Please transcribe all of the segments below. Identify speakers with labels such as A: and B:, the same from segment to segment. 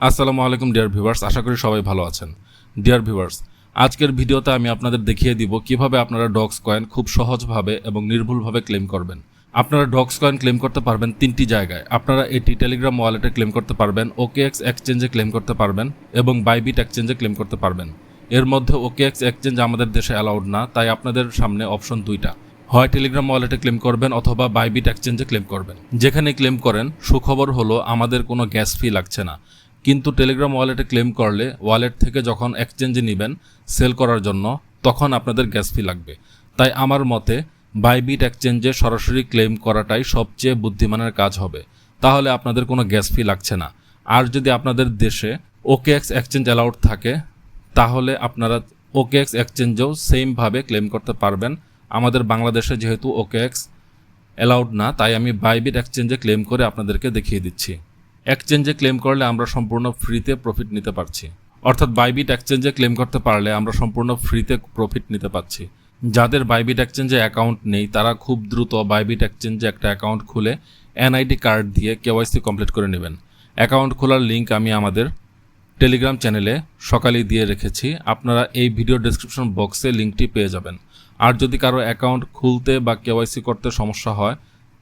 A: আসসালামু আলাইকুম dear viewers, আশা করি সবাই ভালো আছেন। ডিয়ার ভিউয়ার্স, আজকের ভিডিওতে আমি আপনাদের দেখিয়ে দিব কিভাবে আপনারা ডগস কয়েন খুব সহজভাবে এবং নির্ভুলভাবে ক্লেম করবেন। আপনারা ডগস কয়েন ক্লেম করতে পারবেন তিনটি জায়গায়। আপনারা এটি টেলিগ্রাম ওয়ালেটে ক্লেম করতে পারবেন, ওকেএক্স এক্সচেঞ্জে ক্লেম করতে পারবেন এবং বাইবিট এক্সচেঞ্জে ক্লেম করতে পারবেন। এর মধ্যে ওকেএক্স এক্সচেঞ্জ আমাদের দেশে অ্যালাউড না, তাই আপনাদের সামনে অপশন দুইটা, হয় টেলিগ্রাম ওয়ালেটে ক্লেম করবেন অথবা বাইবিট এক্সচেঞ্জে ক্লেম করবেন। যেখানে ক্লেম করেন, সুখবর হলো আমাদের কোনো গ্যাস ফি লাগছে না। কিন্তু টেলিগ্রাম ওয়ালেটে ক্লেম করলে ওয়ালেট থেকে যখন এক্সচেঞ্জে নেবেন সেল করার জন্য, তখন আপনাদের গ্যাস ফি লাগবে। তাই আমার মতে বাইবিট এক্সচেঞ্জে সরাসরি ক্লেম করাটাই সবচেয়ে বুদ্ধিমানের কাজ হবে। তাহলে আপনাদের কোনো গ্যাস ফি লাগছে না। আর যদি আপনাদের দেশে ওকেএক্স এক্সচেঞ্জ অ্যালাউড থাকে, তাহলে আপনারা ওকেএক্স এক্সচেঞ্জেও সেমভাবে ক্লেম করতে পারবেন। আমাদের বাংলাদেশে যেহেতু ওকেএক্স অ্যালাউড না, তাই আমি বাইবিট এক্সচেঞ্জে ক্লেম করে আপনাদেরকে দেখিয়ে দিচ্ছি। এক্সচেঞ্জে ক্লেম করলে আমরা সম্পূর্ণ ফ্রিতে প্রফিট নিতে পারছি, অর্থাৎ বাইবিট এক্সচেঞ্জে ক্লেম করতে পারলে আমরা সম্পূর্ণ ফ্রিতে প্রফিট নিতে পারছি। যাদের বাইবিট এক্সচেঞ্জে অ্যাকাউন্ট নেই, তারা খুব দ্রুত বাইবিট এক্সচেঞ্জে একটা অ্যাকাউন্ট খুলে এনআইডি কার্ড দিয়ে কেওয়াইসি কমপ্লিট করে নেবেন। অ্যাকাউন্ট খোলার লিঙ্ক আমি আমাদের টেলিগ্রাম চ্যানেলে সকালেই দিয়ে রেখেছি, আপনারা এই ভিডিও ডেসক্রিপশন বক্সে লিঙ্কটি পেয়ে যাবেন। আর যদি কারো অ্যাকাউন্ট খুলতে বা কেওয়াইসি করতে সমস্যা হয়,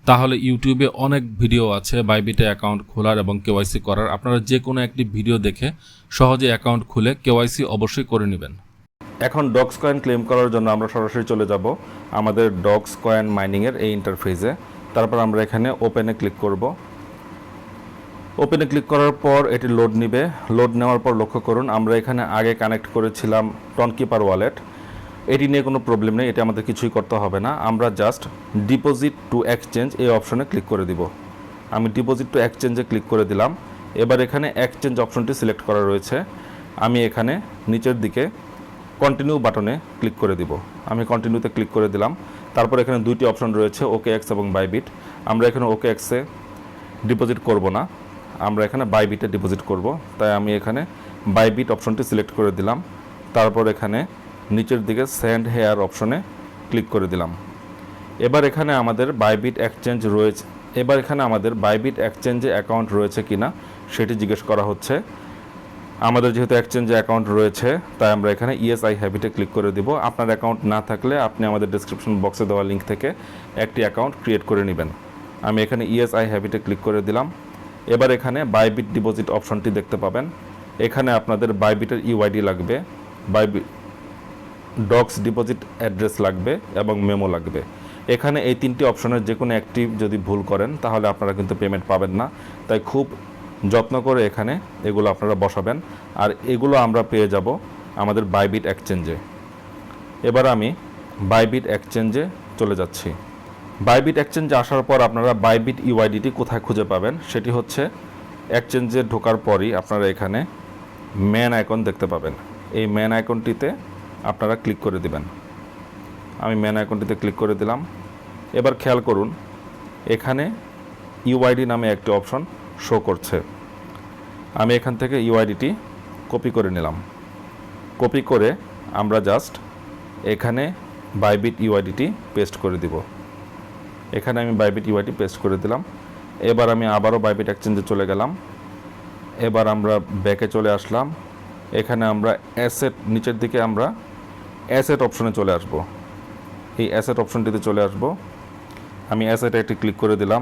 A: তাহলে ইউটিউবে অনেক ভিডিও আছে বাইবিটে অ্যাকাউন্ট খোলার এবং কেওয়াইসি করার। আপনারা যে কোনো একটি ভিডিও দেখে সহজে অ্যাকাউন্ট খুলে কেওয়াইসি অবশ্যই করে নেবেন।
B: এখন ডগস কয়েন ক্লেম করার জন্য আমরা সরাসরি চলে যাব আমাদের ডগস কয়েন মাইনিংয়ের এই ইন্টারফেসে। তারপর আমরা এখানে ওপেনে ক্লিক করব। ওপেনে ক্লিক করার পর এটি লোড নেবে। লোড নেওয়ার পর লক্ষ্য করুন, আমরা এখানে আগে কানেক্ট করেছিলাম টনকিপার ওয়ালেট। এটি নিয়ে কোনো প্রবলেম নেই, এটি আমাদের কিছুই করতে হবে না। আমরা জাস্ট ডিপোজিট টু এক্সচেঞ্জ এই অপশনে ক্লিক করে দিব। আমি ডিপোজিট টু এক্সচেঞ্জে ক্লিক করে দিলাম। এবার এখানে এক্সচেঞ্জ অপশনটি সিলেক্ট করা রয়েছে। আমি এখানে নিচের দিকে কন্টিনিউ বাটনে ক্লিক করে দিব। আমি কন্টিনিউতে ক্লিক করে দিলাম। তারপর এখানে দুইটি অপশন রয়েছে, ওকেএক্স এবং বাইবিট। আমরা এখানে ওকেএক্সে ডিপোজিট করব না, আমরা এখানে বাইবিটে ডিপোজিট করব। তাই আমি এখানে বাইবিট অপশনটি সিলেক্ট করে দিলাম। তারপর এখানে নিচের দিকে সেন্ড হেয়ার অপশনে ক্লিক করে দিলাম। এবার এখানে আমাদের বাইবিট এক্সচেঞ্জে অ্যাকাউন্ট রয়েছে কিনা সেটি জিজ্ঞেস করা হচ্ছে। আমাদের যেহেতু এক্সচেঞ্জে অ্যাকাউন্ট রয়েছে, তাই আমরা এখানে ইয়েস আই হ্যাভ ইটে ক্লিক করে দিব। আপনার অ্যাকাউন্ট না থাকলে আপনি আমাদের ডেসক্রিপশন বক্সে দেওয়া লিঙ্ক থেকে একটি অ্যাকাউন্ট ক্রিয়েট করে নেবেন। আমি এখানে ইয়েস আই হ্যাভ ইটে ক্লিক করে দিলাম। এবার এখানে বাইবিট ডিপোজিট অপশনটি দেখতে পাবেন। এখানে আপনাদের বাইবিটের ইউআইডি লাগবে, ডগস ডিপোজিট অ্যাড্রেস লাগবে এবং মেমো লাগবে। এখানে এই তিনটি অপশনের যে কোনো একটি যদি ভুল করেন, তাহলে আপনারা কিন্তু পেমেন্ট পাবেন না। তাই খুব যত্ন করে এখানে এগুলো আপনারা বসাবেন। আর এগুলো আমরা পেয়ে যাব আমাদের বাইবিট এক্সচেঞ্জে। এবার আমি বাইবিট এক্সচেঞ্জে চলে যাচ্ছি। বাইবিট এক্সচেঞ্জে আসার পর আপনারা বাইবিট ইউআইডিটি কোথায় খুঁজে পাবেন, সেটি হচ্ছে এক্সচেঞ্জে ঢোকার পরই আপনারা এখানে ম্যান আইকন দেখতে পাবেন। এই ম্যান আইকনটিতে আপনারা ক্লিক করে দিবেন। আমি ম্যান আইকনটিতে ক্লিক করে দিলাম। এবার খেয়াল করুন, এখানে ইউআইডি নামে একটি অপশন শো করছে। আমি এখান থেকে ইউআইডিটি কপি করে নিলাম। কপি করে আমরা জাস্ট এখানে বাইবিট ইউআইডিটি পেস্ট করে দিব। এখানে আমি বাইবিট ইউআইডি পেস্ট করে দিলাম। এবার আমি আবারও বাইবিট এক্সচেঞ্জে চলে গেলাম। এবার আমরা ব্যাকে চলে আসলাম। এখানে আমরা নিচের দিকে আমরা অ্যাসেট অপশনে চলে আসব। এই অ্যাসেট অপশনটিতে চলে আসব। আমি অ্যাসেটে একটি ক্লিক করে দিলাম।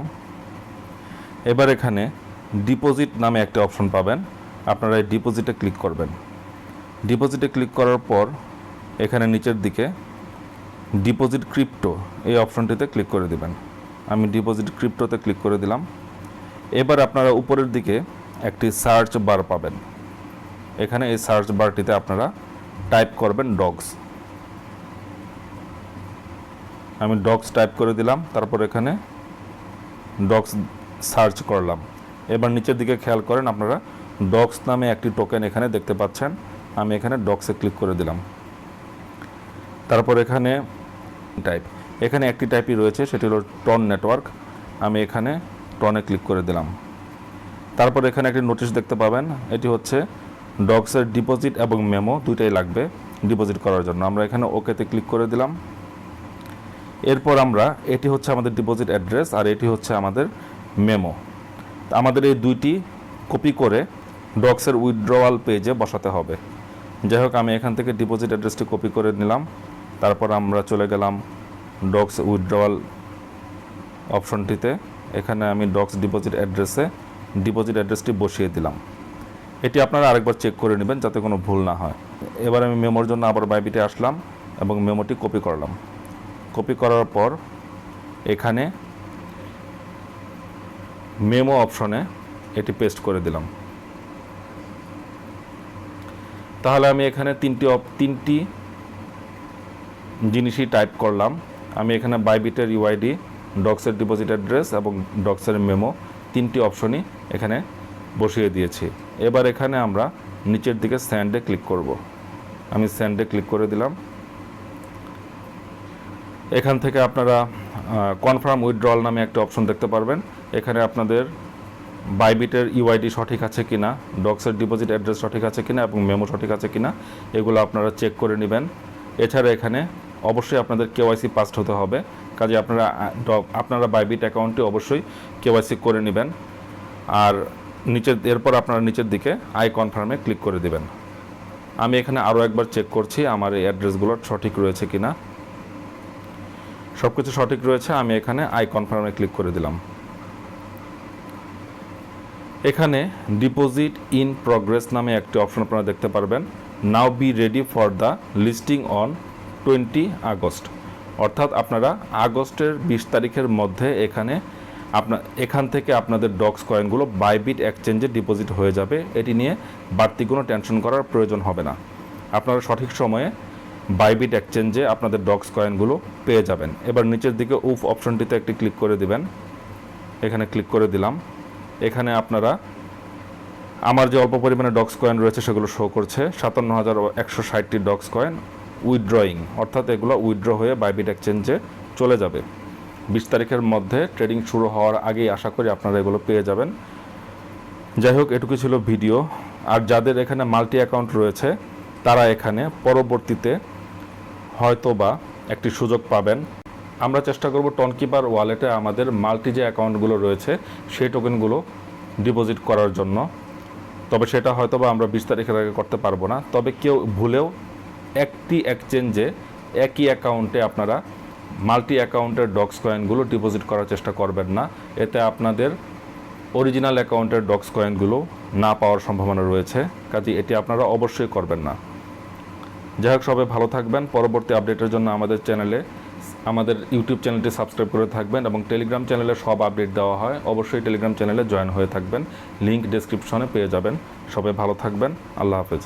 B: এবার এখানে ডিপোজিট নামে একটা অপশন পাবেন, আপনারা এই ডিপোজিটে ক্লিক করবেন। ডিপোজিটে ক্লিক করার পর এখানে নিচের দিকে ডিপোজিট ক্রিপ্টো এই অপশনটিতে ক্লিক করে দিবেন। আমি ডিপোজিট ক্রিপ্টোতে ক্লিক করে দিলাম। এবার আপনারা উপরের দিকে একটি সার্চ বার পাবেন। এখানে এই সার্চ বারটিতে আপনারা টাইপ করবেন ডগস। আমি ডগস টাইপ করে দিলাম। তারপর এখানে ডগস সার্চ করলাম। এবার নিচের দিকে খেয়াল করেন, আপনারা ডগস নামে একটি টোকেন এখানে দেখতে পাচ্ছেন। আমি এখানে ডগসে ক্লিক করে দিলাম। তারপর এখানে একটি টাইপই রয়েছে, সেটি হলো টন নেটওয়ার্ক। আমি এখানে টনে ক্লিক করে দিলাম। তারপর এখানে একটি নোটিশ দেখতে পাবেন, এটি হচ্ছে ডগসের ডিপোজিট এবং মেমো দুইটাই লাগবে ডিপোজিট করার জন্য। আমরা এখানে ওকেতে ক্লিক করে দিলাম। এরপর এটি হচ্ছে আমাদের ডিপোজিট অ্যাড্রেস আর এটি হচ্ছে আমাদের মেমো। আমাদের এই দুইটি কপি করে ডক্সের উইথড্রওয়াল পেজে বসাতে হবে। যাই হোক, আমি এখান থেকে ডিপোজিট অ্যাড্রেসটি কপি করে নিলাম। তারপর আমরা চলে গেলাম ডক্স উইথড্রওয়াল অপশনটিতে। এখানে আমি ডক্স ডিপোজিট অ্যাড্রেসটি বসিয়ে দিলাম। এটি আপনারা আরেকবার চেক করে নেবেন যাতে কোনো ভুল না হয়। এবার আমি মেমোর জন্য আবার বাইবিটে আসলাম এবং মেমোটি কপি করলাম। কপি করার পর এখানে মেমো অপশনে এটি পেস্ট করে দিলাম। তাহলে আমি এখানে তিনটি জিনিসই টাইপ করলাম। আমি এখানে বাইবিটের ইউআইডি, ডক্সের ডিপোজিট অ্যাড্রেস এবং ডক্সের মেমো তিনটি অপশনই এখানে বসিয়ে দিয়েছি। এবার এখানে আমরা নিচের দিকে সেন্ডে ক্লিক করব। আমি সেন্ডে ক্লিক করে দিলাম। এখান থেকে আপনারা কনফার্ম উইথড্রল নামে একটা অপশন দেখতে পারবেন। এখানে আপনাদের বাইবিটের ইউআইডি সঠিক আছে কিনা, ডক্সের ডিপোজিট অ্যাড্রেস সঠিক আছে কিনা এবং মেমো সঠিক আছে কিনা এগুলো আপনারা চেক করে নেবেন। এছাড়া এখানে অবশ্যই আপনাদের কেওয়াইসি পাসড হতে হবে। কাজে আপনারা বাইবিট অ্যাকাউন্টটি অবশ্যই কেওয়াইসি করে নেবেন। আর এরপর আপনারা নিচের দিকে আই কনফার্মে ক্লিক করে দেবেন। আমি এখানে আরও একবার চেক করছি আমার এই অ্যাড্রেসগুলো সঠিক রয়েছে কিনা। সব কিছু সঠিক রয়েছে। আমি এখানে আই কনফার্মে ক্লিক করে দিলাম। এখানে ডিপোজিট ইন প্রগ্রেস নামে একটি অপশন আপনারা দেখতে পারবেন। Now be ready for the listing on 20 August. অর্থাৎ আপনারা আগস্টের 20 তারিখের মধ্যে এখান থেকে আপনাদের ডক্স কয়েনগুলো বাইবিট এক্সচেঞ্জে ডিপোজিট হয়ে যাবে। এটি নিয়ে বাড়তি কোনো টেনশন করার প্রয়োজন হবে না। আপনারা সঠিক সময়ে বাইবিট এক্সচেঞ্জে আপনাদের ডক্স কয়েনগুলো পেয়ে যাবেন। এবার নিচের দিকে উফ অপশনটিতে একটি ক্লিক করে দিবেন। এখানে ক্লিক করে দিলাম। এখানে আপনারা আমার যে অল্প পরিমাণে ডক্স কয়েন রয়েছে সেগুলো শো করছে। 57,160টি ডক্স কয়েন উইথড্রয়িং, অর্থাৎ এগুলো উইথড্র হয়ে বাইবিট এক্সচেঞ্জে চলে যাবে। 20 তারিখের মধ্যে ট্রেডিং শুরু হওয়ার আগেই আশা করি আপনারা এগুলো পেয়ে যাবেন। যাই হোক, এটুকু ছিল ভিডিও। আর যাদের এখানে মাল্টি অ্যাকাউন্ট রয়েছে তারা এখানে পরবর্তীতে হয়তোবা একটি সুযোগ পাবেন। আমরা চেষ্টা করব টনকিপার ওয়ালেটে আমাদের মাল্টি যে অ্যাকাউন্টগুলো রয়েছে সেই টোকেনগুলো ডিপোজিট করার জন্য। তবে সেটা হয়তোবা আমরা 20 তারিখের আগে করতে পারবো না। তবে কেউ ভুলেও একটি এক্সচেঞ্জে একই অ্যাকাউন্টে আপনারা মাল্টি অ্যাকাউন্টের ডক্স কয়েনগুলো ডিপোজিট করার চেষ্টা করবেন না। এতে আপনাদের অরিজিনাল অ্যাকাউন্টের ডক্স কয়েনগুলো না পাওয়ার সম্ভাবনা রয়েছে। কাজেই এটি আপনারা অবশ্যই করবেন না। যাই হোক, সবাই ভালো থাকবেন। পরবর্তী আপডেটের জন্য আমাদের ইউটিউব চ্যানেলটি সাবস্ক্রাইব করে থাকবেন এবং টেলিগ্রাম চ্যানেলে সব আপডেট দেওয়া হয়। অবশ্যই টেলিগ্রাম চ্যানেলে জয়েন হয়ে থাকবেন। লিঙ্ক ডেসক্রিপশনে পেয়ে যাবেন। সবাই ভালো থাকবেন। আল্লাহ হাফেজ।